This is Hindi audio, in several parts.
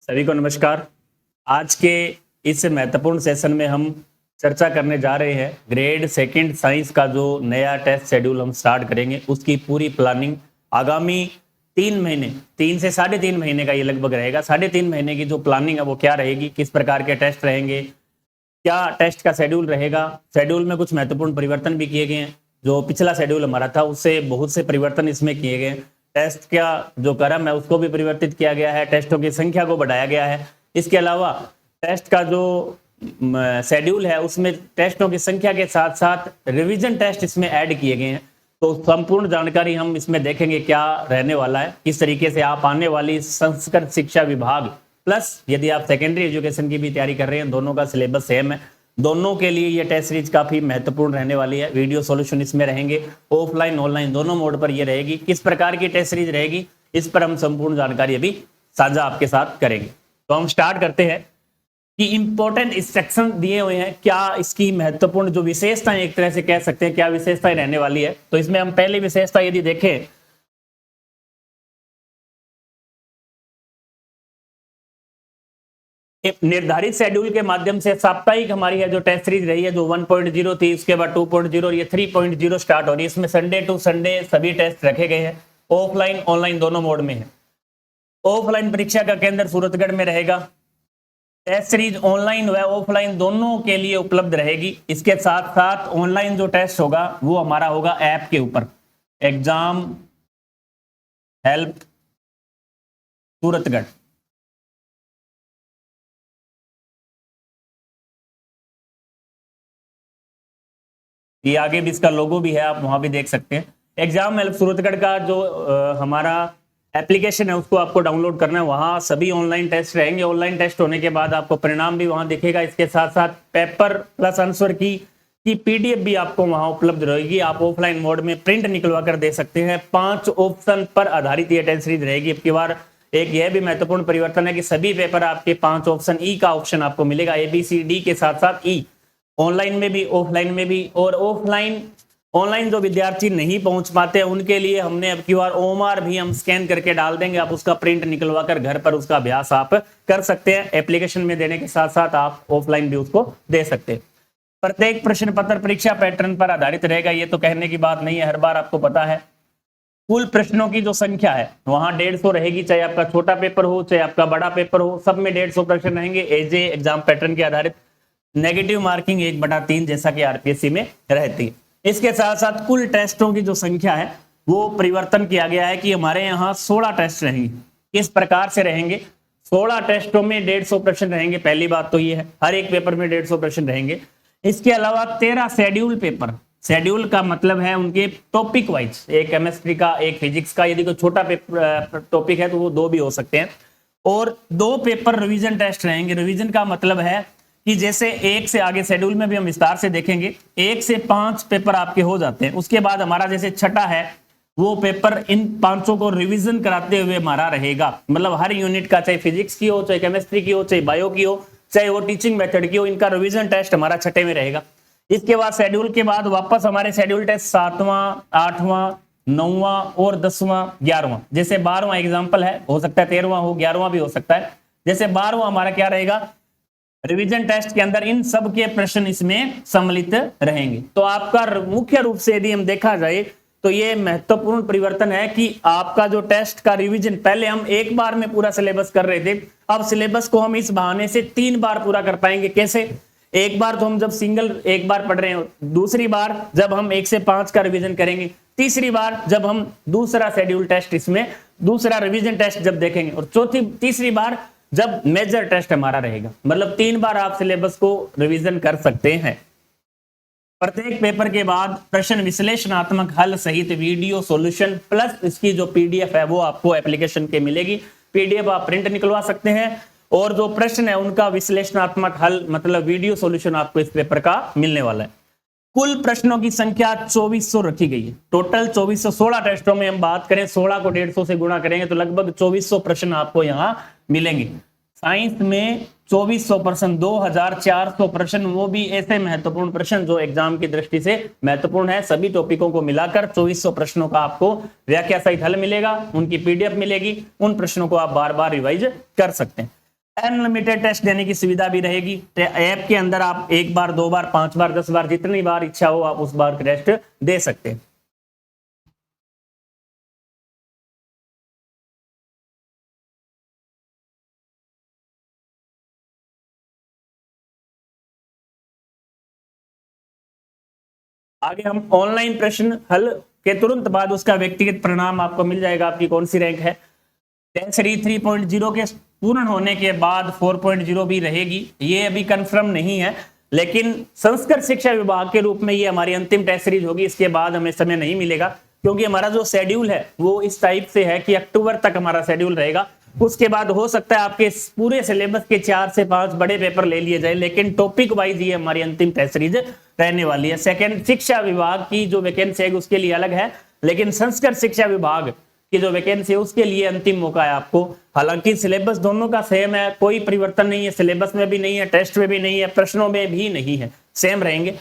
सभी को नमस्कार। आज के इस महत्वपूर्ण सेशन में हम चर्चा करने जा रहे हैं ग्रेड सेकंड साइंस का जो नया टेस्ट शेड्यूल हम स्टार्ट करेंगे उसकी पूरी प्लानिंग आगामी 3 महीने 3 से 3.5 महीने का ये लगभग रहेगा। 3.5 महीने की जो प्लानिंग है वो क्या रहेगी, किस प्रकार के टेस्ट रहेंगे, क्या टेस्ट का शेड्यूल रहेगा। शेड्यूल में कुछ महत्वपूर्ण परिवर्तन भी किए गए हैं। जो पिछला शेड्यूल हमारा था उससे बहुत से परिवर्तन इसमें किए गए हैं। टेस्ट का जो क्रम है उसको भी परिवर्तित किया गया है, टेस्टों की संख्या को बढ़ाया गया है। इसके अलावा टेस्ट का जो शेड्यूल है उसमें टेस्टों की संख्या के साथ साथ रिवीजन टेस्ट इसमें ऐड किए गए हैं। तो संपूर्ण जानकारी हम इसमें देखेंगे क्या रहने वाला है, किस तरीके से आप आने वाली संस्कृत शिक्षा विभाग प्लस यदि आप सेकेंडरी एजुकेशन की भी तैयारी कर रहे हैं, दोनों का सिलेबस सेम है। दोनों के लिए ये टेस्ट सीरीज काफी महत्वपूर्ण रहने वाली है। वीडियो सॉल्यूशन इसमें रहेंगे, ऑफलाइन ऑनलाइन दोनों मोड पर ये रहेगी। किस प्रकार की टेस्ट सीरीज रहेगी इस पर हम संपूर्ण जानकारी अभी साझा आपके साथ करेंगे। तो हम स्टार्ट करते हैं कि इंपॉर्टेंट इंस्ट्रक्शन दिए हुए हैं, क्या इसकी महत्वपूर्ण जो विशेषताएं एक तरह से कह सकते हैं क्या विशेषताएं रहने वाली है। तो इसमें हम पहली विशेषता यदि देखें निर्धारित शेड्यूल के माध्यम से साप्ताहिक हमारी है जो टेस्ट सीरीज रही है, जो 1.0 थी, उसके बाद 2.0 और ये 3.0 स्टार्ट हो रही है। इसमें संडे टू संडे सभी टेस्ट रखे गए हैं, ऑफलाइन ऑनलाइन दोनों मोड में है। ऑफलाइन परीक्षा का केंद्र सूरतगढ़ में रहेगा। टेस्ट सीरीज ऑनलाइन व ऑफलाइन दोनों के लिए उपलब्ध रहेगी। इसके साथ साथ ऑनलाइन जो टेस्ट होगा वो हमारा होगा ऐप के ऊपर, एग्जाम हेल्प सूरतगढ़। ये आगे भी इसका लोगो भी है, आप वहां भी देख सकते हैं। एग्जाम हेल्प सूरतगढ़ का जो हमारा एप्लीकेशन है उसको आपको डाउनलोड करना है। वहां सभी ऑनलाइन टेस्ट रहेंगे। ऑनलाइन टेस्ट होने के बाद आपको परिणाम भी वहां दिखेगा। इसके साथ साथ पेपर प्लस आंसर की पीडीएफ भी आपको वहां उपलब्ध रहेगी। आप ऑफलाइन मोड में प्रिंट निकलवा कर दे सकते हैं। 5 ऑप्शन पर आधारित ये टेस्ट सीरीज रहेगी। अब की बार एक यह भी महत्वपूर्ण परिवर्तन है कि सभी पेपर आपके 5 ऑप्शन ई का ऑप्शन आपको मिलेगा, ABCD के साथ साथ ई, ऑनलाइन में भी ऑफलाइन में भी। और ऑनलाइन जो विद्यार्थी नहीं पहुंच पाते उनके लिए हमने अब की बार OMR भी हम स्कैन करके डाल देंगे। आप उसका प्रिंट निकलवा कर घर पर उसका अभ्यास आप कर सकते हैं। एप्लीकेशन में देने के साथ साथ आप ऑफलाइन भी उसको दे सकते हैं। प्रत्येक प्रश्न पत्र परीक्षा पैटर्न पर आधारित रहेगा। ये तो कहने की बात नहीं है, हर बार आपको पता है। कुल प्रश्नों की जो संख्या है वहां 150 रहेगी, चाहे आपका छोटा पेपर हो चाहे आपका बड़ा पेपर हो, सब में 150 प्रश्न रहेंगे एज ए एग्जाम पैटर्न के आधारित। नेगेटिव मार्किंग 1/3 जैसा कि आरपीएससी में रहती है। इसके साथ साथ कुल टेस्टों की जो संख्या है वो परिवर्तन किया गया है कि हमारे यहाँ 16 टेस्ट रहेंगे। किस प्रकार से रहेंगे? 16 टेस्टों में 150 प्रश्न रहेंगे। पहली बात तो ये है, हर एक पेपर में 150 प्रश्न रहेंगे। इसके अलावा 13 शेड्यूल पेपर, शेड्यूल का मतलब है उनके टॉपिक वाइज, एक केमिस्ट्री का एक फिजिक्स का, यदि कोई छोटा टॉपिक है तो वो 2 भी हो सकते हैं। और 2 पेपर रिवीजन टेस्ट रहेंगे। रिवीजन का मतलब है कि जैसे 1 से आगे शेड्यूल में भी हम विस्तार से देखेंगे, 1 से 5 पेपर आपके हो जाते हैं। उसके बाद हमारा जैसे छठा है वो पेपर इन 5 को रिवीजन कराते हुए हमारा रहेगा। मतलब हर यूनिट का, चाहे फिजिक्स की हो, चाहे केमिस्ट्री की हो, चाहे बायो की हो, चाहे वो टीचिंग मेथड की हो, इनका रिवीजन टेस्ट हमारा छठे में रहेगा। इसके बाद शेड्यूल के बाद वापस हमारे शेड्यूल टेस्ट 7वां 8वां 9वां और 10वां 11वां। जैसे 12वां एग्जाम्पल है, हो सकता है 13वां हो, 11वां भी हो सकता है। जैसे 12वां हमारा क्या रहेगा, रिवीजन टेस्ट के अंदर इन सब के प्रश्न इसमें सम्मिलित रहेंगे। तो आपका मुख्य रूप से यदि हम देखा जाए तो ये महत्वपूर्ण परिवर्तन है कि आपका जो टेस्ट का रिवीजन, पहले हम एक बार में पूरा सिलेबस कर रहे थे, अब सिलेबस को हम इस बहाने से 3 बार पूरा कर पाएंगे। कैसे? एक बार तो हम जब सिंगल एक बार पढ़ रहे हैं, दूसरी बार जब हम 1 से 5 का रिवीजन करेंगे, तीसरी बार जब हम दूसरा शेड्यूल टेस्ट इसमें दूसरा रिवीजन टेस्ट जब देखेंगे, और तीसरी बार जब मेजर टेस्ट हमारा रहेगा। मतलब 3 बार आप सिलेबस को रिवीजन कर सकते हैं। प्रत्येक पेपर के बाद प्रश्न विश्लेषणात्मक हल सहित वीडियो सॉल्यूशन प्लस इसकी जो पीडीएफ है वो आपको एप्लीकेशन के मिलेगी। पीडीएफ आप प्रिंट निकलवा सकते हैं और जो प्रश्न है उनका विश्लेषणात्मक हल मतलब वीडियो सॉल्यूशन आपको इस पेपर का मिलने वाला है। कुल प्रश्नों की संख्या 2400 रखी गई है। टोटल 2400, 16 टेस्टों में हम बात करें, 16 को 150 से गुणा करेंगे तो लगभग 2400 प्रश्न आपको यहाँ मिलेंगे। साइंस में 2400 प्रश्न, 2400 प्रश्न, वो भी ऐसे महत्वपूर्ण प्रश्न जो एग्जाम की दृष्टि से महत्वपूर्ण है। सभी टॉपिकों को मिलाकर 2400 प्रश्नों का आपको व्याख्या सहित हल मिलेगा, उनकी पीडीएफ मिलेगी। उन प्रश्नों को आप बार बार रिवाइज कर सकते हैं। अनलिमिटेड टेस्ट देने की सुविधा भी रहेगी। ऐप के अंदर आप 1 बार 2 बार 5 बार 10 बार जितनी बार इच्छा हो आप उस बार टेस्ट दे सकते हैं। आगे हम ऑनलाइन प्रश्न हल के तुरंत बाद उसका व्यक्तिगत परिणाम आपको मिल जाएगा, आपकी कौन सी रैंक है। टेस्ट सीरीज 3.0 के पूर्ण होने के बाद 4.0 भी रहेगी, ये अभी कंफर्म नहीं है, लेकिन संस्कृत शिक्षा विभाग के रूप में ये हमारी अंतिम टेस्ट सीरीज होगी। इसके बाद हमें समय नहीं मिलेगा, क्योंकि हमारा जो शेड्यूल है वो इस टाइप से है कि अक्टूबर तक हमारा शेड्यूल रहेगा। उसके बाद हो सकता है आपके पूरे सिलेबस के 4 से 5 बड़े पेपर ले लिए जाए, लेकिन टॉपिक वाइज ये हमारी अंतिम टेस्ट सीरीज रहने वाली है। सेकंड शिक्षा विभाग की जो वैकेंसी है उसके लिए अलग है, लेकिन संस्कृत शिक्षा विभाग की जो वैकेंसी है उसके लिए अंतिम मौका है आपको। हालांकि सिलेबस दोनों का सेम है, कोई परिवर्तन नहीं है, सिलेबस में भी नहीं है, टेस्ट में भी नहीं है, प्रश्नों में भी नहीं है, सेम रहेंगे।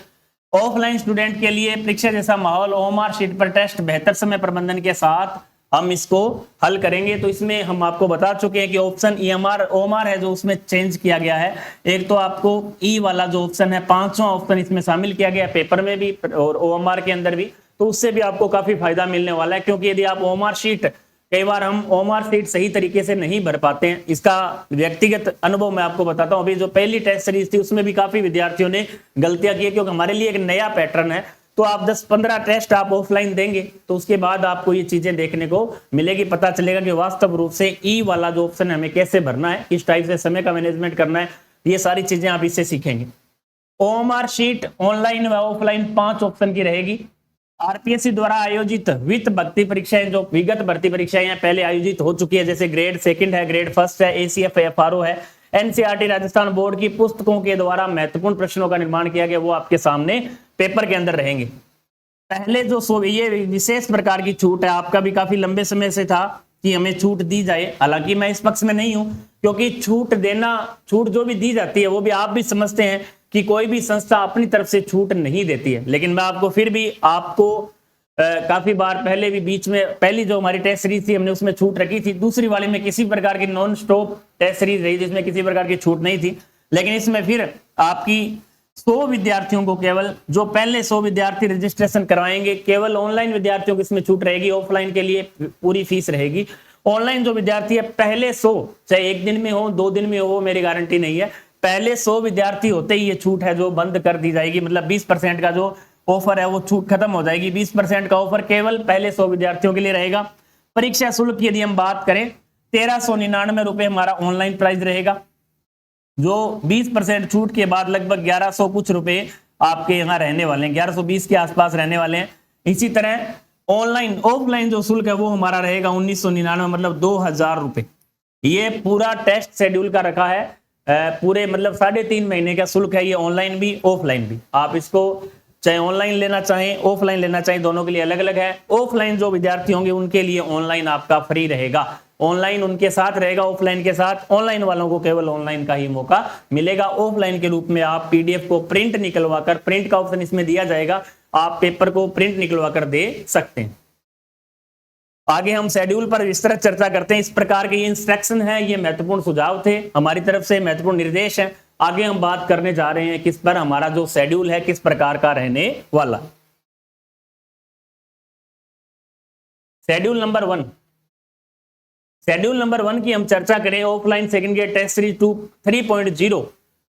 ऑफलाइन स्टूडेंट के लिए परीक्षा जैसा माहौल, ओएमआर शीट पर टेस्ट, बेहतर समय प्रबंधन के साथ हम इसको हल करेंगे। तो इसमें हम आपको बता चुके हैं कि ऑप्शन ईएमआर ओएमआर है जो उसमें चेंज किया गया है। एक तो आपको ई वाला जो ऑप्शन है, 5वां ऑप्शन इसमें शामिल किया गया है, पेपर में भी और ओएमआर के अंदर भी, तो उससे भी आपको काफी फायदा मिलने वाला है। क्योंकि यदि आप ओएमआर शीट, कई बार हम ओएमआर शीट सही तरीके से नहीं भर पाते हैं, इसका व्यक्तिगत अनुभव मैं आपको बताता हूं। अभी जो पहली टेस्ट सीरीज थी उसमें भी काफी विद्यार्थियों ने गलतियां की, क्योंकि हमारे लिए एक नया पैटर्न है। तो आप 10-15 टेस्ट आप ऑफलाइन देंगे तो उसके बाद आपको ये चीजें देखने को मिलेगी, पता चलेगा कि वास्तव रूप से ई वाला जो ऑप्शन है हमें कैसे भरना है, किस टाइप से समय का मैनेजमेंट करना है, ये सारी चीजें आप इससे सीखेंगे। ओएमआर शीट ऑनलाइन व ऑफलाइन 5 ऑप्शन की रहेगी। आरपीएससी द्वारा आयोजित वित्त भर्ती परीक्षाएं, जो विगत भर्ती परीक्षाएं पहले आयोजित हो चुकी है, जैसे ग्रेड 2 है, ग्रेड 1 है, एसीएफ एफआरओ है, एनसीईआरटी राजस्थान बोर्ड की पुस्तकों के द्वारा महत्वपूर्ण प्रश्नों का निर्माण किया गया, वो आपके सामने पेपर के अंदर रहेंगे। पहले जो ये विशेष प्रकार की छूट है, आपका भी काफी लंबे समय से था कि हमें छूट दी जाए, हालांकि मैं इस पक्ष में नहीं हूं, क्योंकि छूट जो भी दी जाती है वो भी आप भी समझते हैं कि कोई भी संस्था अपनी तरफ से छूट नहीं देती है। लेकिन मैं आपको फिर भी काफी बार पहले भी बीच में पहली जो हमारी टेस्ट सीरीज थी हमने उसमें छूट रखी थी, दूसरी वाले में किसी प्रकार की नॉन स्टॉप टेस्ट सीरीज रही जिसमें किसी प्रकार की छूट नहीं थी। लेकिन इसमें फिर आपकी 100 विद्यार्थियों को, केवल जो पहले 100 विद्यार्थी रजिस्ट्रेशन करवाएंगे, केवल ऑनलाइन विद्यार्थियों को इसमें छूट रहेगी, ऑफलाइन के लिए पूरी फीस रहेगी। ऑनलाइन जो विद्यार्थी है पहले 100, चाहे 1 दिन में हो 2 दिन में हो, वो मेरी गारंटी नहीं है, पहले 100 विद्यार्थी होते ही ये छूट है जो बंद कर दी जाएगी। मतलब 20% का जो ऑफर है वो छूट खत्म हो जाएगी। 20% का ऑफर केवल पहले 100 विद्यार्थियों के लिए रहेगा। परीक्षा शुल्क की यदि हम बात करें, 1399 रुपए हमारा ऑनलाइन प्राइस रहेगा, जो 20% छूट के बाद लगभग 1100 कुछ रुपए आपके यहाँ रहने वाले हैं, 1120 के आसपास रहने वाले हैं। इसी तरह ऑफलाइन जो शुल्क है वो हमारा रहेगा 1999, मतलब 2000 रुपए। ये पूरा टेस्ट शेड्यूल का रखा है, पूरे मतलब 3.5 महीने का शुल्क है ये, ऑनलाइन भी ऑफलाइन भी। आप इसको चाहे ऑनलाइन लेना चाहें ऑफलाइन लेना चाहें, दोनों के लिए अलग अलग है। ऑफलाइन जो विद्यार्थी होंगे उनके लिए ऑनलाइन आपका फ्री रहेगा, ऑनलाइन उनके साथ रहेगा, ऑफलाइन के साथ। ऑनलाइन वालों को केवल ऑनलाइन का ही मौका मिलेगा। ऑफलाइन के रूप में आप पीडीएफ को प्रिंट निकलवा कर, प्रिंट का ऑप्शन इसमें दिया जाएगा, आप पेपर को प्रिंट निकलवा कर दे सकते हैं। आगे हम शेड्यूल पर विस्तृत चर्चा करते हैं। इस प्रकार के ये इंस्ट्रक्शन है, ये महत्वपूर्ण सुझाव थे हमारी तरफ से, महत्वपूर्ण निर्देश है। आगे हम बात करने जा रहे हैं किस पर, हमारा जो शेड्यूल है किस प्रकार का रहने वाला। शेड्यूल नंबर 1, शेड्यूल नंबर 1 की हम चर्चा करें। Offline second grade test series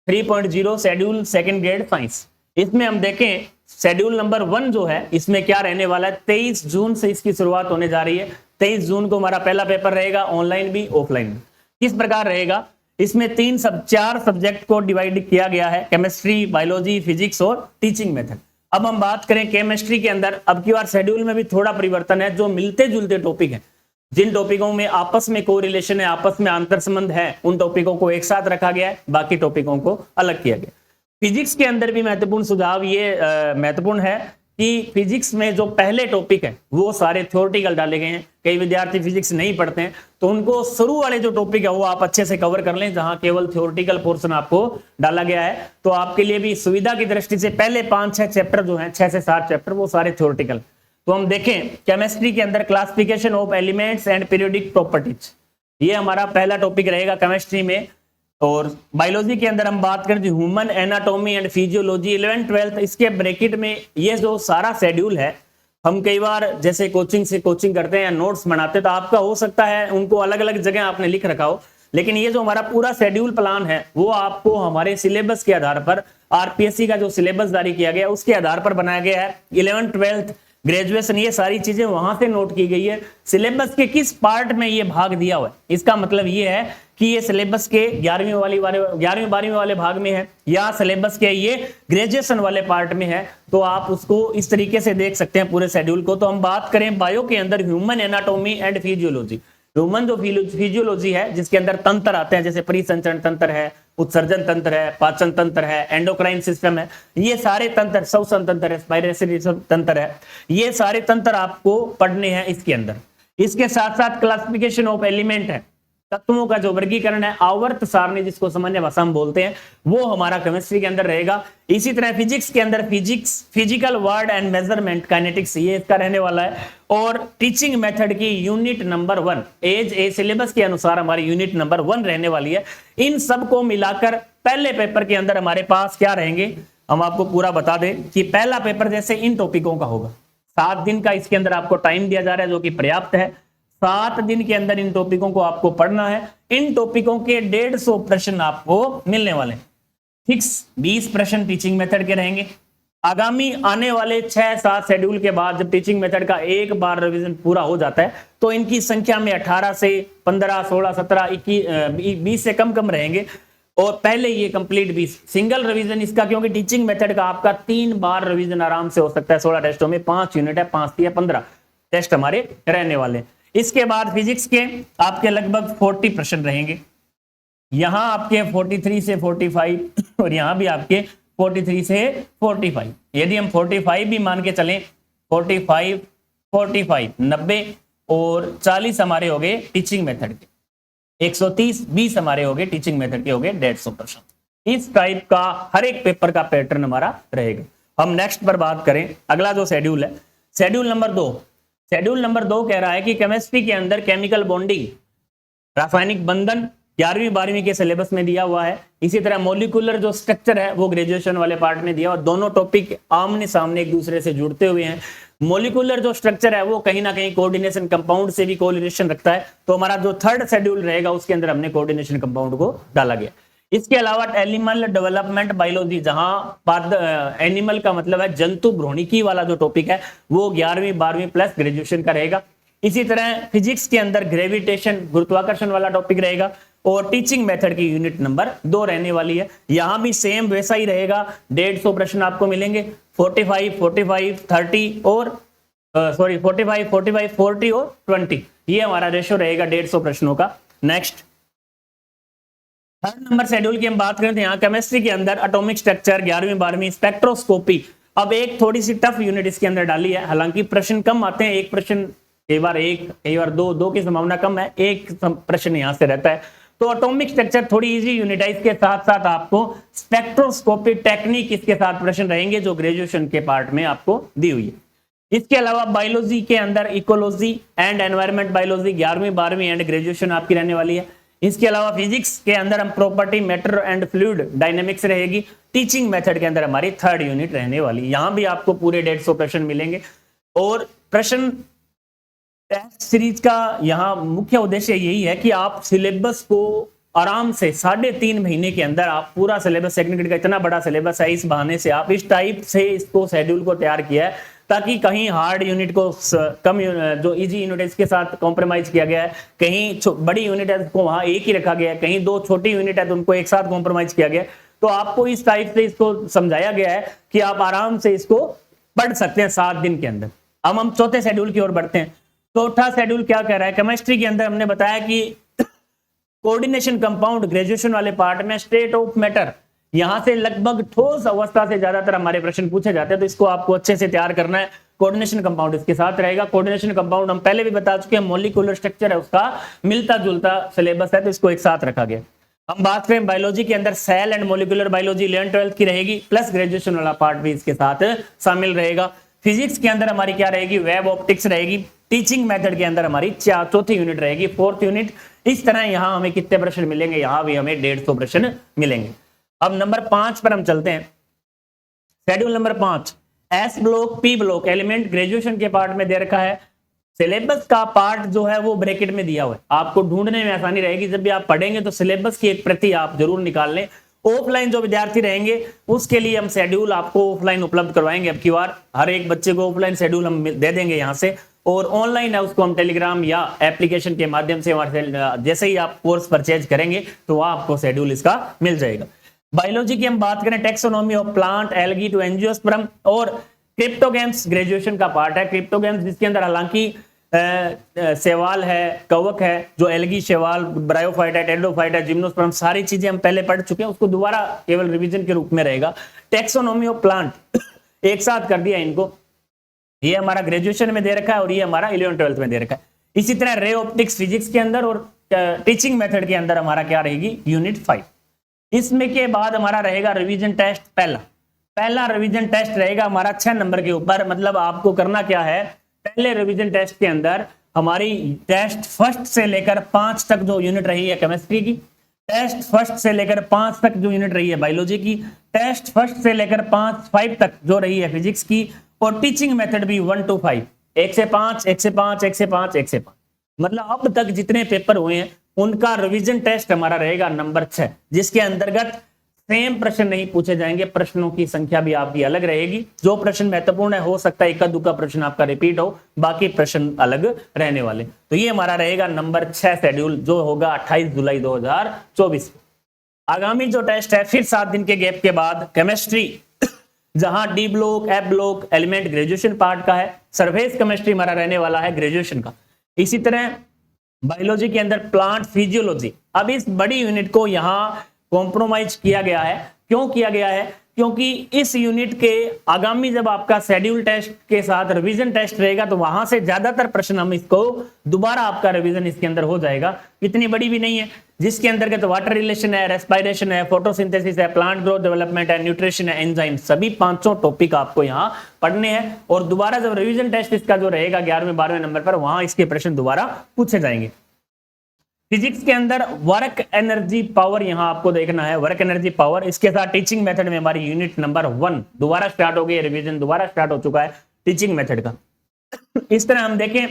3.0 schedule second grade science. इसमें हम देखें शेड्यूल नंबर 1 जो है इसमें क्या रहने वाला है। 23 जून से इसकी शुरुआत होने जा रही है। 23 जून को हमारा पहला पेपर रहेगा, ऑनलाइन भी ऑफलाइन भी। किस प्रकार रहेगा, इसमें 4 सब्जेक्ट को डिवाइड किया गया है, केमिस्ट्री, बायोलॉजी, फिजिक्स और टीचिंग मेथड। अब हम बात करें केमिस्ट्री के अंदर, अब की बार शेड्यूल में भी थोड़ा परिवर्तन है। जो मिलते जुलते टॉपिक हैं, जिन टॉपिकों में आपस में कोरिलेशन है, आपस में अंतर संबंध है, उन टॉपिकों को एक साथ रखा गया है, बाकी टॉपिकों को अलग किया गया। फिजिक्स के अंदर भी महत्वपूर्ण सुझाव ये महत्वपूर्ण है कि फिजिक्स में जो पहले टॉपिक है वो सारे थ्योरेटिकल डाले गए हैं। कई विद्यार्थी फिजिक्स नहीं पढ़ते हैं, तो उनको शुरू वाले जो टॉपिक है वो आप अच्छे से कवर कर लें, जहां केवल थ्योरेटिकल पोर्शन आपको डाला गया है। तो आपके लिए भी सुविधा की दृष्टि से पहले 5-6 चैप्टर जो हैं, 6 से 7 चैप्टर, वो सारे थ्योरेटिकल। तो हम देखें केमिस्ट्री के अंदर classification of elements and periodic properties, ये हमारा पहला टॉपिक रहेगा केमिस्ट्री में। और बायोलॉजी के अंदर हम बात करें तो human anatomy and physiology 11th 12th, इसके ब्रैकेट में ये जो सारा शेड्यूल है, हम कई बार जैसे कोचिंग से कोचिंग करते हैं या नोट्स बनाते हैं तो आपका हो सकता है उनको अलग अलग जगह आपने लिख रखा हो, लेकिन ये जो हमारा पूरा शेड्यूल प्लान है वो आपको हमारे सिलेबस के आधार पर, आरपीएससी का जो सिलेबस जारी किया गया उसके आधार पर बनाया गया है। 11th 12th ग्रेजुएशन, ये सारी चीजें वहां से नोट की गई है। सिलेबस के किस पार्ट में ये भाग दिया हुआ है, इसका मतलब ये है कि ये सिलेबस के 11वीं 12वीं वाले भाग में है या सिलेबस के ये ग्रेजुएशन वाले पार्ट में है, तो आप उसको इस तरीके से देख सकते हैं पूरे शेड्यूल को। तो हम बात करें बायो के अंदर human anatomy and physiology, human जो फिजियोलॉजी है जिसके अंदर तंत्र आते हैं, जैसे परिसंचरण तंत्र है, उत्सर्जन तंत्र है, पाचन तंत्र है, एंडोक्राइन सिस्टम है, ये सारे तंत्र, श्वसन तंत्र है, रेस्पिरेटरी तंत्र है, ये सारे तंत्र आपको पढ़ने हैं इसके अंदर। इसके साथ साथ क्लासिफिकेशन ऑफ एलिमेंट है, तत्वों का जो वर्गीकरण है, आवर्त सारणी जिसको सामान्य भाषा में बोलते हैं, वो हमारा केमिस्ट्री के अंदर रहेगा। इसी तरह फिजिक्स के अंदर physical world and measurement kinetics, ये इसका रहने वाला है। और टीचिंग मेथड की unit number 1 as a syllabus के अनुसार हमारी यूनिट नंबर 1 रहने वाली है। इन सबको मिलाकर पहले पेपर के अंदर हमारे पास क्या रहेंगे, हम आपको पूरा बता दें कि पहला पेपर जैसे इन टॉपिकों का होगा, 7 दिन का इसके अंदर आपको टाइम दिया जा रहा है जो कि पर्याप्त है। 7 दिन के अंदर इन टॉपिकों को आपको पढ़ना है। इन टॉपिकों के 150 प्रश्न आपको मिलने वाले, फिक्स 20 प्रश्न टीचिंग मेथड के रहेंगे। आगामी आने वाले 6-7 शेड्यूल के बाद जब टीचिंग मेथड का एक बार रिवीजन पूरा हो जाता है तो इनकी संख्या में 18 से 15, 16, 17, 21, 20 से कम रहेंगे। और पहले ये कंप्लीट 20 सिंगल रिवीजन इसका, क्योंकि टीचिंग मेथड का आपका 3 बार रिवीजन आराम से हो सकता है। 16 टेस्टों में 5 यूनिट है, 5 या 15 टेस्ट हमारे रहने वाले। इसके बाद फिजिक्स के आपके लगभग 40 प्रश्न रहेंगे, यहां आपके 43 से 45 और यहां भी आपके 43 से 45। यदि हम 45 भी मान के चलें, 45, 90 और 40 हमारे हो गए टीचिंग मेथड के, 130, 20 हमारे हो गए टीचिंग मेथड के, हो गए 150 प्रश्न। इस टाइप का हर एक पेपर का पैटर्न हमारा रहेगा। हम नेक्स्ट पर बात करें, अगला जो शेड्यूल है, शेड्यूल नंबर 2। शेड्यूल नंबर 2 कह रहा है कि केमिस्ट्री के अंदर केमिकल बॉन्डिंग, रासायनिक बंधन 11वीं 12वीं के सिलेबस में दिया हुआ है। इसी तरह मॉलिक्यूलर जो स्ट्रक्चर है वो ग्रेजुएशन वाले पार्ट में दिया हुआ। दोनों टॉपिक आमने सामने एक दूसरे से जुड़ते हुए हैं। मॉलिक्यूलर जो स्ट्रक्चर है वो कहीं ना कहीं कोऑर्डिनेशन कंपाउंड से भी कोरिलेशन रखता है, तो हमारा जो 3rd शेड्यूल रहेगा उसके अंदर हमने कोऑर्डिनेशन कंपाउंड को डाला गया। इसके अलावा एनिमल डेवलपमेंट बायोलॉजी, जहां एनिमल का मतलब है जंतु भ्रूणिकी वाला जो टॉपिक है वो 11वीं 12वीं प्लस ग्रेजुएशन का रहेगा। इसी तरह फिजिक्स के अंदर ग्रेविटेशन, गुरुत्वाकर्षण वाला टॉपिक रहेगा। और टीचिंग मेथड की यूनिट नंबर 2 रहने वाली है। यहां भी सेम वैसा ही रहेगा, 150 प्रश्न आपको मिलेंगे, 45, 30 और 45, 40 और 20, ये हमारा रेशो रहेगा 150 प्रश्नों का। नेक्स्ट 3rd नंबर शेड्यूल की हम बात करें तो यहाँ केमिस्ट्री के अंदर एटॉमिक स्ट्रक्चर 11वीं 12वीं, स्पेक्ट्रोस्कोपी। अब एक थोड़ी सी टफ यूनिट इसके अंदर डाली है, हालांकि प्रश्न कम आते हैं, एक प्रश्न कई बार 1, कई बार 2 की संभावना कम है, एक प्रश्न यहाँ से रहता है। तो एटॉमिक स्ट्रक्चर थोड़ी इजी यूनिट है। इसके साथ साथ आपको स्पेक्ट्रोस्कोपी टेक्निक इसके साथ प्रश्न रहेंगे जो ग्रेजुएशन के पार्ट में आपको दी हुई है। इसके अलावा बायोलॉजी के अंदर इकोलॉजी एंड एनवायरमेंट बायोलॉजी 11वीं 12वीं एंड ग्रेजुएशन आपकी रहने वाली है। इसके अलावा फिजिक्स के अंदर हम property, matter and fluid dynamics रहेगी। टीचिंग मेथड के अंदर हमारी 3rd यूनिट रहने वाली, यहां भी आपको पूरे 150 प्रश्न मिलेंगे। और प्रश्न टेस्ट सीरीज का यहाँ मुख्य उद्देश्य यही है कि आप सिलेबस को आराम से 3.5 महीने के अंदर आप पूरा सिलेबस, सेकंड का इतना बड़ा सिलेबस है, इस बहाने से आप इस टाइप से इसको शेड्यूल को तैयार किया है ताकि कहीं हार्ड यूनिट को कम, जो इजी यूनिट है इसके साथ कॉम्प्रोमाइज किया गया है, कहीं बड़ी यूनिट है उसको वहां एक ही रखा गया है, कहीं 2 छोटी यूनिट है तो उनको एक साथ कॉम्प्रोमाइज किया गया है। तो आपको इस टाइप से इसको समझाया गया है कि आप आराम से इसको पढ़ सकते हैं 7 दिन के अंदर। अब हम चौथे शेड्यूल की ओर बढ़ते हैं। चौथा शेड्यूल क्या कह रहा है, केमिस्ट्री के अंदर हमने बताया कि कोऑर्डिनेशन कंपाउंड ग्रेजुएशन वाले पार्ट में स्टेट ऑफ मैटर, यहां से लगभग ठोस अवस्था से ज्यादातर हमारे प्रश्न पूछे जाते हैं, तो इसको आपको अच्छे से तैयार करना है। कोऑर्डिनेशन कंपाउंड इसके साथ रहेगा। कोऑर्डिनेशन कंपाउंड हम पहले भी बता चुके हैं, मॉलिक्यूलर स्ट्रक्चर है उसका मिलता जुलता सिलेबस है, तो इसको एक साथ रखा गया। हम बात करें बायोलॉजी के अंदर cell and molecular biology 11th 12th की रहेगी, प्लस ग्रेजुएशन वाला पार्ट भी इसके साथ शामिल रहेगा। फिजिक्स के अंदर हमारी क्या रहेगी, वेब ऑप्टिक्स रहेगी। टीचिंग मेथड के अंदर हमारी 4th यूनिट रहेगी, 4th यूनिट। इस तरह यहाँ हमें कितने प्रश्न मिलेंगे, यहाँ भी हमें 150 प्रश्न मिलेंगे। अब नंबर 5 पर हम चलते हैं। Schedule number 5, S block P block element graduation के पार्ट में दे रखा है। सिलेबस का पार्ट जो है वो ब्रैकेट में दिया हुआ है, आपको ढूंढने में आसानी रहेगी। जब भी आप पढ़ेंगे तो सिलेबस की एक प्रति आप जरूर निकाल लें। ऑफलाइन जो विद्यार्थी रहेंगे उसके लिए हम शेड्यूल आपको ऑफलाइन उपलब्ध करवाएंगे। अब की बार हर एक बच्चे को ऑफलाइन शेड्यूल हम दे देंगे यहाँ से, और ऑनलाइन है उसको हम टेलीग्राम या एप्लीकेशन के माध्यम से जैसे ही आप कोर्स परचेज करेंगे तो वहां आपको शेड्यूल इसका मिल जाएगा। बायोलॉजी की हम बात करें, taxonomy of plant, algae to angiosperm और क्रिप्टोगेम्स ग्रेजुएशन का पार्ट है। क्रिप्टोगेम्स जिसके अंदर हालांकि शैवाल है, कवक है, जो एल्गी शैवाल, ब्रायोफाइट है, टेंडोफाइट है, जिम्नोस्पर्म, सारी चीजें हम पहले पढ़ चुके हैं, उसको दोबारा केवल रिवीजन के रूप में रहेगा। टेक्सोनॉमी ऑफ प्लांट एक साथ कर दिया इनको, ये हमारा ग्रेजुएशन में दे रखा है और ये हमारा 11th-12th में दे रखा है। इसी तरह रे ऑप्टिक्स फिजिक्स के अंदर और टीचिंग मेथड के अंदर हमारा क्या रहेगी, यूनिट 5। इसमें के बाद हमारा रहेगा रिवीजन टेस्ट। पहला रिवीजन टेस्ट रहेगा हमारा 6 नंबर के ऊपर। मतलब आपको करना क्या है, पहले रिवीजन टेस्ट के अंदर हमारी टेस्ट फर्स्ट से लेकर 5 तक जो यूनिट रही है केमिस्ट्री की, टेस्ट फर्स्ट से लेकर 5 तक जो यूनिट रही है बायोलॉजी की, टेस्ट फर्स्ट से लेकर 5 तक जो रही है फिजिक्स की, और टीचिंग मेथड भी 1 to 5, 1 से 5, 1 से 5, 1 से 5, 1 से 5। मतलब अब तक जितने पेपर हुए हैं उनका रिवीजन टेस्ट हमारा रहेगा नंबर 6, जिसके अंतर्गत सेम प्रश्न नहीं पूछे जाएंगे, प्रश्नों की संख्या भी आपकी अलग रहेगी। जो प्रश्न महत्वपूर्ण है, हो सकता है इक्का दुक्का प्रश्न आपका रिपीट हो, बाकी प्रश्न अलग रहने वाले। तो ये हमारा रहेगा नंबर 6 शेड्यूल, जो होगा 28 जुलाई 2024। आगामी जो टेस्ट है फिर 7 दिन के गैप के बाद केमिस्ट्री, जहां D block, F block element graduation part का है, सरफेस केमिस्ट्री हमारा रहने वाला है ग्रेजुएशन का। इसी तरह बायोलॉजी के अंदर प्लांट फिजियोलॉजी। अब इस बड़ी यूनिट को यहाँ कॉम्प्रोमाइज किया गया है। क्यों किया गया है? क्योंकि इस यूनिट के आगामी जब आपका शेड्यूल टेस्ट के साथ रिवीजन टेस्ट रहेगा तो वहां से ज्यादातर प्रश्न हम इसको दोबारा आपका रिवीजन इसके अंदर हो जाएगा। इतनी बड़ी भी नहीं है, जिसके अंदर तो वाटर रिलेशन है, रेस्पिरेशन है, फोटोसिंथेसिस है, प्लांट ग्रोथ डेवलपमेंट है, न्यूट्रिशन है, एंजाइम, सभी 5 टॉपिक आपको यहाँ पढ़ने हैं। और दोबारा जब रिवीजन टेस्ट इसका जो रहेगा 11वें 12वें नंबर पर, वहां इसके प्रश्न दोबारा पूछे जाएंगे। फिजिक्स के अंदर वर्क एनर्जी पावर यहाँ आपको देखना है, वर्क एनर्जी पावर। इसके साथ टीचिंग मेथड में हमारी यूनिट नंबर 1 दोबारा स्टार्ट हो गई, रिवीजन दोबारा स्टार्ट हो चुका है टीचिंग मेथड का। इस तरह हम देखें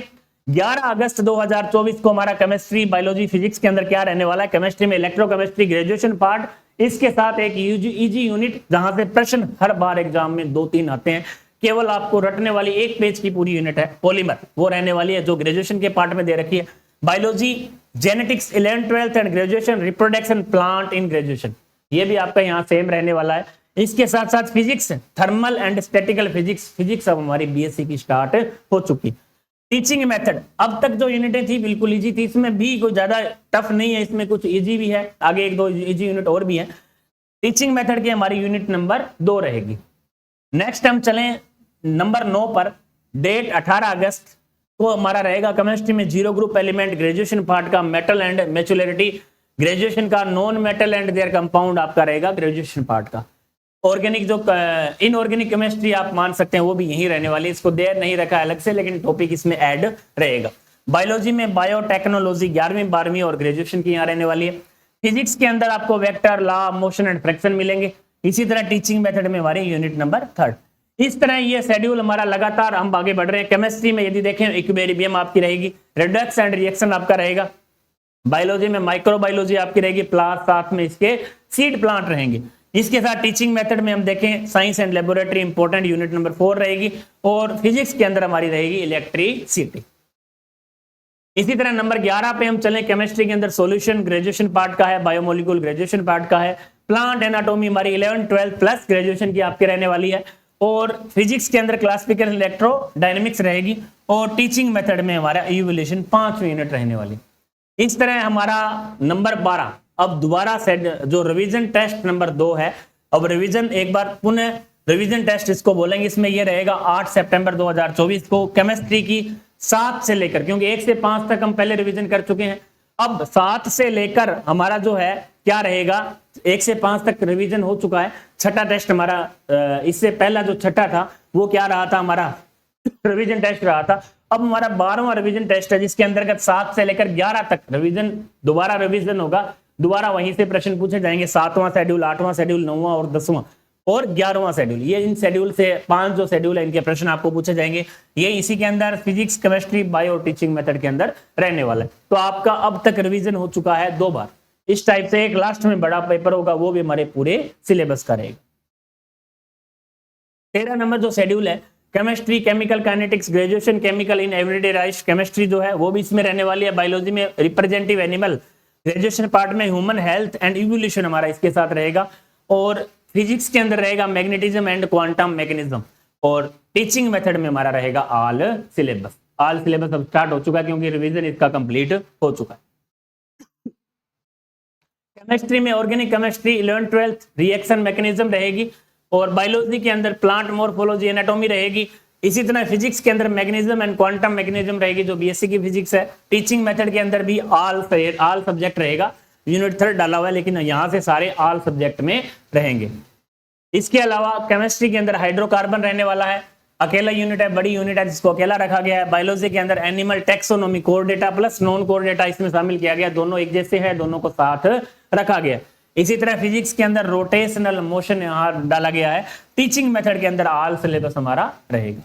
11 अगस्त 2024 को हमारा केमिस्ट्री, बायोलॉजी, फिजिक्स के अंदर क्या रहने वाला है, केमिस्ट्री में इलेक्ट्रोकेमिस्ट्री ग्रेजुएशन पार्ट, इसके साथ एक ईजी यूनिट जहां से प्रश्न हर बार एग्जाम में 2-3 आते हैं। केवल आपको रटने वाली 1 पेज की पूरी यूनिट है पॉलीमर, वो रहने वाली है जो ग्रेजुएशन के पार्ट में दे रखी है। Biology, genetics 11th-12th and graduation, reproduction, plant in graduation, ये भी आपका यहाँ सेम रहने वाला है। इसके साथ साथ physics, thermal and statistical physics अब हमारी बीएससी की स्टार्ट हो चुकी। टीचिंग मेथड, अब तक जो यूनिटें थी बिल्कुल इजी थी, इसमें भी कोई ज्यादा टफ नहीं है, इसमें कुछ इजी भी है, आगे 1-2 इजी यूनिट और भी है। टीचिंग मेथड की हमारी यूनिट नंबर 2 रहेगी। नेक्स्ट हम चलें नंबर 9 पर, डेट 18 अगस्त को हमारा रहेगा केमिस्ट्री में zero group element graduation part का, मेटल एंड मैच्योरिटी ग्रेजुएशन का, non metal and there compound आपका रहेगा ग्रेजुएशन पार्ट का। ऑर्गेनिक जो इनऑर्गेनिक केमिस्ट्री आप मान सकते हैं वो भी यही रहने वाली है, इसको देर नहीं रखा अलग से, लेकिन टॉपिक इसमें ऐड रहेगा। बायोलॉजी में बायोटेक्नोलॉजी 11वीं 12वीं और ग्रेजुएशन की यहाँ रहने वाली है। फिजिक्स के अंदर आपको vector, law, motion and fraction मिलेंगे। इसी तरह टीचिंग मेथड में हमारी यूनिट नंबर 3। इस तरह ये शेड्यूल हमारा लगातार हम आगे बढ़ रहे हैं। केमिस्ट्री में यदि देखें इक्विलिब्रियम आपकी रहेगी, रिडक्स एंड रिएक्शन आपका रहेगा। बायोलॉजी में माइक्रोबायोलॉजी आपकी रहेगी, प्लांट, साथ में इसके सीड प्लांट रहेंगे। इसके साथ टीचिंग मेथड में हम देखें science and laboratory important unit number 4 रहेगी, और फिजिक्स के अंदर हमारी रहेगी इलेक्ट्रिसिटी। इसी तरह नंबर 11 पे हम चलें, केमिस्ट्री के अंदर सॉल्यूशन ग्रेजुएशन पार्ट का है, बायोमोलिक्यूल ग्रेजुएशन पार्ट का है, प्लांट एनाटॉमी हमारी 11th-12th प्लस ग्रेजुएशन की आपके रहने वाली है, और फिजिक्स के अंदर क्लासिफिकेशन इलेक्ट्रोडायनेमिक्स रहेगी, और टीचिंग मेथड में हमारा इवोल्यूशन 5वीं यूनिट रहने वाली। इस तरह हमारा नंबर 12 अब दोबारा सेट जो रिवीजन टेस्ट नंबर 2 है, अब रिवीजन एक बार पुनः रिवीजन टेस्ट इसको बोलेंगे, इसमें यह रहेगा 8 सितंबर 2024 को केमिस्ट्री की 7 से लेकर, क्योंकि 1 से 5 तक हम पहले रिवीजन कर चुके हैं, अब 7 से लेकर हमारा जो है क्या रहेगा, 1 से 5 तक रिवीजन हो चुका है। छठा टेस्ट हमारा इससे पहला जो छठा था वो क्या रहा था, हमारा रिवीजन टेस्ट रहा था। अब हमारा 12वां रिवीजन टेस्ट है जिसके अंतर्गत 7 से लेकर 11 तक दोबारा रिवीजन होगा, दोबारा वहीं से प्रश्न पूछे जाएंगे। 7वां शेड्यूल, 8वां शेड्यूल, 9वां और 10वां और 11वां शेड्यूल, ये इन शेड्यूल से 5 जो शेड्यूल है इनके प्रश्न आपको पूछे जाएंगे। ये इसी के अंदर physics, chemistry, bio teaching method के अंदर रहने वाला है। तो आपका अब तक रिवीजन हो चुका है 2 बार। इस टाइप से एक लास्ट में बड़ा पेपर होगा, वो भी हमारे पूरे सिलेबस का रहेगा। 13 नंबर जो शेड्यूल है chemistry, chemical kinetics, graduation chemical in everyday life chemistry जो है वो भी इसमें रहने वाली है। बायोलॉजी में रिप्रेजेंटेटिव एनिमल, ग्रेजुएशन पार्ट में ह्यूमन हेल्थ एंड इवोल्यूशन हमारा इसके साथ रहेगा। और फिजिक्स के अंदर रहेगा मैग्नेटिज्म एंड क्वांटम मैकेनिज्म। और टीचिंग मेथड में हमारा रहेगा ऑल सिलेबस। ऑल सिलेबस अब स्टार्ट हो चुका है क्योंकि रिवीजन इसका कंप्लीट हो चुका है। केमिस्ट्री में organic chemistry 11th 12th reaction mechanism रहेगी। और बायोलॉजी के अंदर प्लांट मॉर्फोलॉजी, एनाटॉमी रहेगी। इसी तरह फिजिक्स के अंदर मैग्नेटिज्म एंड क्वांटम मैकेनिज्म रहेगी जो बीएससी की फिजिक्स है। टीचिंग मेथड के अंदर भी ऑल सब्जेक्ट रहेगा। यूनिट 3 डाला हुआ है लेकिन यहाँ से सारे ऑल सब्जेक्ट में रहेंगे। इसके अलावा केमिस्ट्री के अंदर हाइड्रोकार्बन रहने वाला है, अकेला यूनिट है, बड़ी यूनिट है जिसको अकेला रखा गया है। बायोलॉजी के अंदर animal taxonomy, core data plus non core data इसमें शामिल किया गया, दोनों एक जैसे हैं, दोनों को साथ रखा गया। इसी तरह फिजिक्स के अंदर रोटेशनल मोशन यहाँ डाला गया है। टीचिंग मेथड के अंदर ऑल सिलेबस हमारा रहेगा।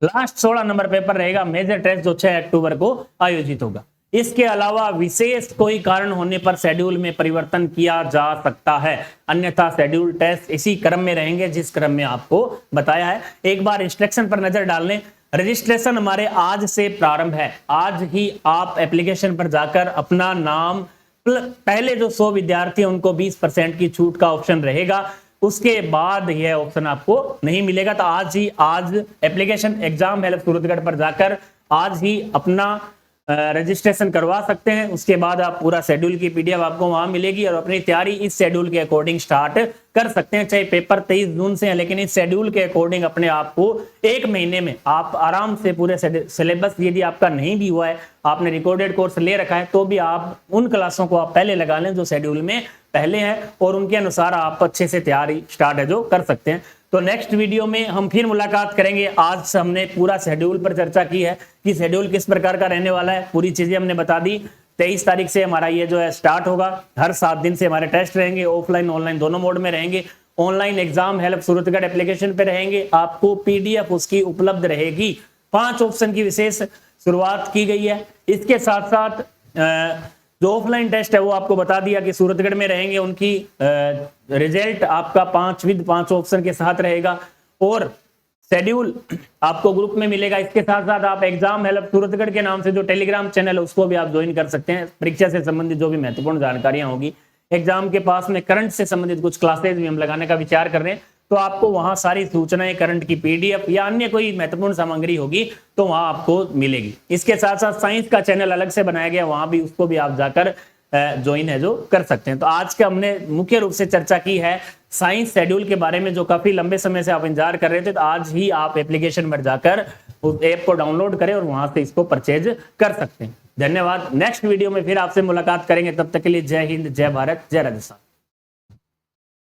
लास्ट 16 नंबर पेपर रहेगा मेजर टेस्ट जो 6 अक्टूबर को आयोजित होगा। इसके अलावा विशेष कोई कारण होने पर शेड्यूल में परिवर्तन किया जा सकता है, अन्यथा शेड्यूल टेस्ट इसी क्रम में रहेंगे जिस क्रम में आपको बताया है। एक बार इंस्ट्रक्शन पर नजर डाल लें। रजिस्ट्रेशन हमारे आज से प्रारंभ है। आज ही आप एप्लीकेशन पर जाकर अपना नाम, पहले जो 100 विद्यार्थी हैं उनको 20% की छूट का ऑप्शन रहेगा, उसके बाद यह ऑप्शन आपको नहीं मिलेगा। तो आज एप्लीकेशन एग्जाम हेल्प सूरतगढ़ पर जाकर आज ही अपना रजिस्ट्रेशन करवा सकते हैं। उसके बाद आप पूरा शेड्यूल की पीडीएफ आपको वहां मिलेगी और अपनी तैयारी इस शेड्यूल के अकॉर्डिंग स्टार्ट कर सकते हैं। चाहे पेपर 23 जून से है लेकिन इस शेड्यूल के अकॉर्डिंग अपने आप को 1 महीने में आप आराम से पूरे सिलेबस, यदि आपका नहीं भी हुआ है, आपने रिकॉर्डेड कोर्स ले रखा है, तो भी आप उन क्लासों को आप पहले लगा लें जो शेड्यूल में पहले हैं और उनके अनुसार आप अच्छे से तैयारी स्टार्ट है जो कर सकते हैं। तो नेक्स्ट वीडियो में हम फिर मुलाकात करेंगे। आज से हमने पूरा शेड्यूल पर चर्चा की है कि शेड्यूल किस प्रकार का रहने वाला है, पूरी चीजें हमने बता दी। 23 तारीख से हमारा ये जो है स्टार्ट होगा। हर 7 दिन से हमारे टेस्ट रहेंगे, ऑफलाइन ऑनलाइन दोनों मोड में रहेंगे। Online exam help Suratgarh application पे रहेंगे, आपको पीडीएफ उसकी उपलब्ध रहेगी। 5 ऑप्शन की विशेष शुरुआत की गई है। इसके साथ साथ जो ऑफलाइन टेस्ट है वो आपको बता दिया कि सूरतगढ़ में रहेंगे, उनकी रिजल्ट आपका 5 ऑप्शन के साथ रहेगा और शेड्यूल आपको ग्रुप में मिलेगा। इसके साथ साथ आप एग्जाम हेल्प सूरतगढ़ के नाम से जो टेलीग्राम चैनल है उसको भी आप ज्वाइन कर सकते हैं। परीक्षा से संबंधित जो भी महत्वपूर्ण जानकारियां होगी, एग्जाम के पास में करंट से संबंधित कुछ क्लासेज भी हम लगाने का विचार कर रहे हैं, तो आपको वहां सारी सूचनाएं, करंट की पीडीएफ या अन्य कोई महत्वपूर्ण सामग्री होगी तो वहां आपको मिलेगी। इसके साथ साथ साइंस का चैनल अलग से बनाया गया, वहां भी उसको भी आप जाकर ज्वाइन है जो कर सकते हैं। तो आज के हमने मुख्य रूप से चर्चा की है साइंस शेड्यूल के बारे में, जो काफी लंबे समय से आप इंतजार कर रहे थे। तो आज ही आप एप्लीकेशन पर जाकर उस ऐप को डाउनलोड करें और वहां से इसको परचेज कर सकते हैं। धन्यवाद। नेक्स्ट वीडियो में फिर आपसे मुलाकात करेंगे, तब तक के लिए जय हिंद, जय भारत, जय राजस्थान।